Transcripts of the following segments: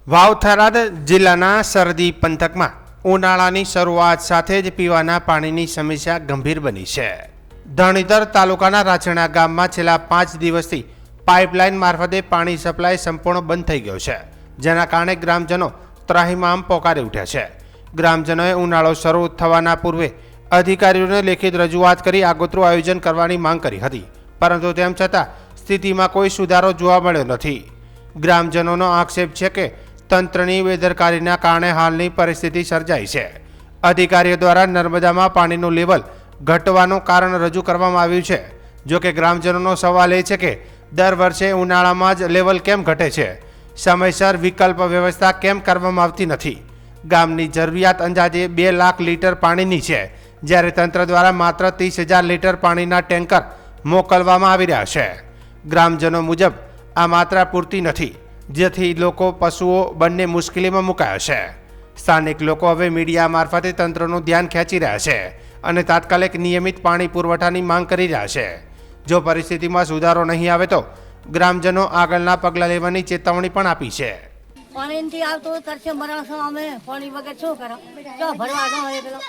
વાવ થરાદ જિલ્લાના સરહદી પંથકમાં ઉનાળાની શરૂઆત સાથે જ પીવાના પાણીની સમસ્યા ગંભીર બની છે। ધણીધર તાલુકાના રાછણા ગામમાં છેલ્લા 5 દિવસથી પાઇપલાઇન મારફતે પાણી સપ્લાય સંપૂર્ણ બંધ થઈ ગયો છે, જેના કારણે ગ્રામજનો ત્રાહિમામ પોકારી ઉઠ્યા છે। ગ્રામજનોએ ઉનાળો શરૂ થવાના પૂર્વે અધિકારીઓને લેખિત રજૂઆત કરી આગોતરું આયોજન કરવાની માંગ કરી હતી, પરંતુ તેમ છતાં સ્થિતિમાં કોઈ સુધારો જોવા મળ્યો નથી। ગ્રામજનોનો આક્ષેપ છે કે તંત્રની બેદરકારીના કારણે હાલની પરિસ્થિતિ સર્જાઈ છે। અધિકારીઓ દ્વારા નર્મદામાં પાણીનું લેવલ ઘટવાનું કારણ રજૂ કરવામાં આવ્યું છે। જો કે ગ્રામજનોનો સવાલ એ છે કે દર વર્ષે ઉનાળામાં જ લેવલ કેમ ઘટે છે, સમયસર વિકલ્પ વ્યવસ્થા કેમ કરવામાં આવતી નથી। ગામની જરૂરિયાત અંદાજે 2 લાખ લીટર પાણીની છે, જ્યારે તંત્ર દ્વારા માત્ર 30,000 લીટર પાણીના ટેન્કર મોકલવામાં આવી રહ્યા છે। ગ્રામજનો મુજબ આ માત્રા પૂરતી નથી, જેથી લોકો પશુઓ બંને મુશ્કેલીમાં મુકાયા છે। સ્થાનિક લોકો હવે મીડિયા મારફતે તંત્રનું ધ્યાન ખેંચી રહ્યા છે અને તાત્કાલિક નિયમિત પાણી પુરવઠાની માંગ કરી રહ્યા છે। જો પરિસ્થિતિમાં સુધારો નહીં આવે તો ગ્રામજનો આગળના પગલાં લેવાની ચેતવણી પણ આપી છે। પાણીથી આવતું કરશે મરાસો અમે પાણી વગર શું કરો, ક્યાં ભરવા ન હોય પેલો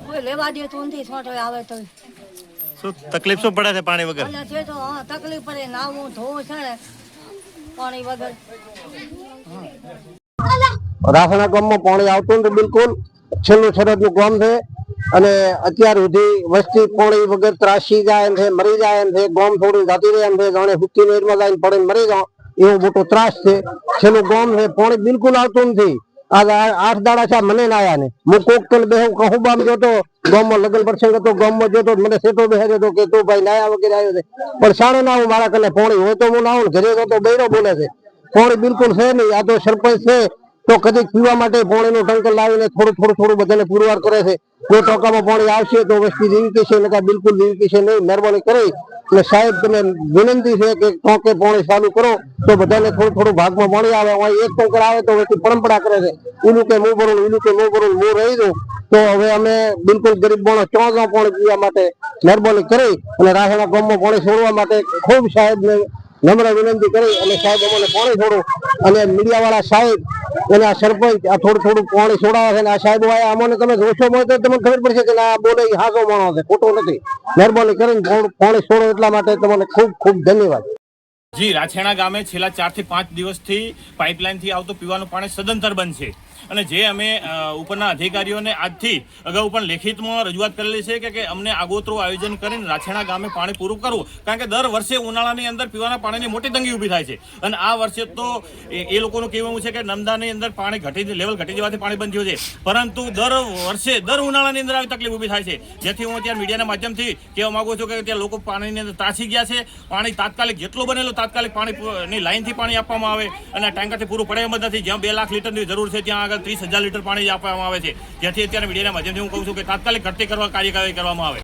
કોઈ લેવા દે તો ઊંધી છોટો આવે તો શું તકલીફ શું પડે છે પાણી વગર? અને છે તો તકલીફ પડે, નાવું ધોવું છે ને પાણી વગર। રાસણા ગામમાં પાણી આવતું નથી બિલકુલ। છેલ્લું સરહદનું ગામ છે અને અત્યાર સુધી વસ્તી પાણી વગર ત્રાસી જાય છે, મરી જાય છે। ગામ થોડું જાતી રહે છે, જાણે હુક્કી નીરમાં જઈને પડીને મરી જાવ એવો મોટો ત્રાસ છે। છેલ્લું ગામ છે, પાણી બિલકુલ આવતું નથી। આ 8 દાડા છે મને ના આયા ને હું કોક કલ બે કહું બામ જોતો ગામમાં લગન પ્રસંગ હતો, ગામમાં જોતો મને સેટો બેસે તો કે તું ભાઈ નાયા વગેરે આવ્યો છે, પણ સાડે ના હું મારા કને પાણી હોય તો હું ના આવું, ઘરે તો બૈરો બોલે છે। પાણી બિલકુલ છે નહીં। આ તો સરપંચ છે તો કદી પીવા માટે પાણીનું ટંકર લાવીને થોડું બધાને પુરવાર કરે છે। જો ટોકામાં પાણી આવશે તો વસ્તી જીવી છે, નકા બિલકુલ જીવી છે નહીં। મહેરબાની કરી અને સાહેબ તમે વિનંતી છે કે ટોકે પાણી ચાલુ કરો તો બધાને થોડું ભાગમાં પાણી આવે। એક ટંકર આવે તો વસ્તી પરંપરા કરે છે, ઈલું કે હું ભરું, ઈલું કે હું ભરું, હું રહી દઉં। તો હવે અમે બિલકુલ ગરીબ માણસ ચોગા પાણી પીવા માટે મહેરબાની કરી અને રાસણા ગામમાં પાણી છોડવા માટે ખૂબ સાહેબને નમ્ર વિનંતી કરી અને સાહેબ અમને પાણી છોડો અને મીડિયા વાળા સાહેબ અને આ સરપંચ આ થોડું પાણી છોડાવે છે અને આ સાહેબ અમને તમે જોશો મળે તો તમને ખબર પડશે કે આ બોલે હાસો માણસ છે, ખોટો નથી। મહેરબાની કરીને પાણી છોડો એટલા માટે તમને ખૂબ ખૂબ ધન્યવાદ। જી, રાછેણા ગામે છેલ્લા 4 થી 5 દિવસથી પાઇપલાઇનથી આવતું પીવાનું પાણી સદંતર બંધ છે અને જે અમે ઉપરના અધિકારીઓને આજથી અગાઉ પણ લેખિતમાં રજૂઆત કરેલી છે કે અમને આગોતરું આયોજન કરીને રાછેણા ગામે પાણી પૂરું કરવું, કારણ કે દર વર્ષે ઉનાળાની અંદર પીવાના પાણીની મોટી તંગી ઊભી થાય છે અને આ વર્ષે તો એ લોકોનું કહેવું છે કે નર્મદાની અંદર પાણી લેવલ ઘટી જવાથી પાણી બંધ થયું છે, પરંતુ દર ઉનાળાની અંદર આવી તકલીફ ઊભી થાય છે, જેથી હું અત્યારે મીડિયાના માધ્યમથી કહેવા માંગુ છું કે ત્યાં લોકો પાણીની અંદર ત્રાસી ગયા છે। પાણી તાત્કાલિક જેટલું બનેલું તાત્કાલિક પાણીની લાઇનથી પાણી આપવામાં આવે અને ટેન્કરથી પૂરું પડે એમ જ નથી। જ્યાં 2 લાખ લીટરની જરૂર છે ત્યાં આગળ 30,000 લીટર પાણી આપવામાં આવે છે, જેથી અત્યારે મીડિયાના માધ્યમથી હું કહું છું કે તાત્કાલિક ઘટતી કરવા કાર્યવાહી કરવામાં આવે।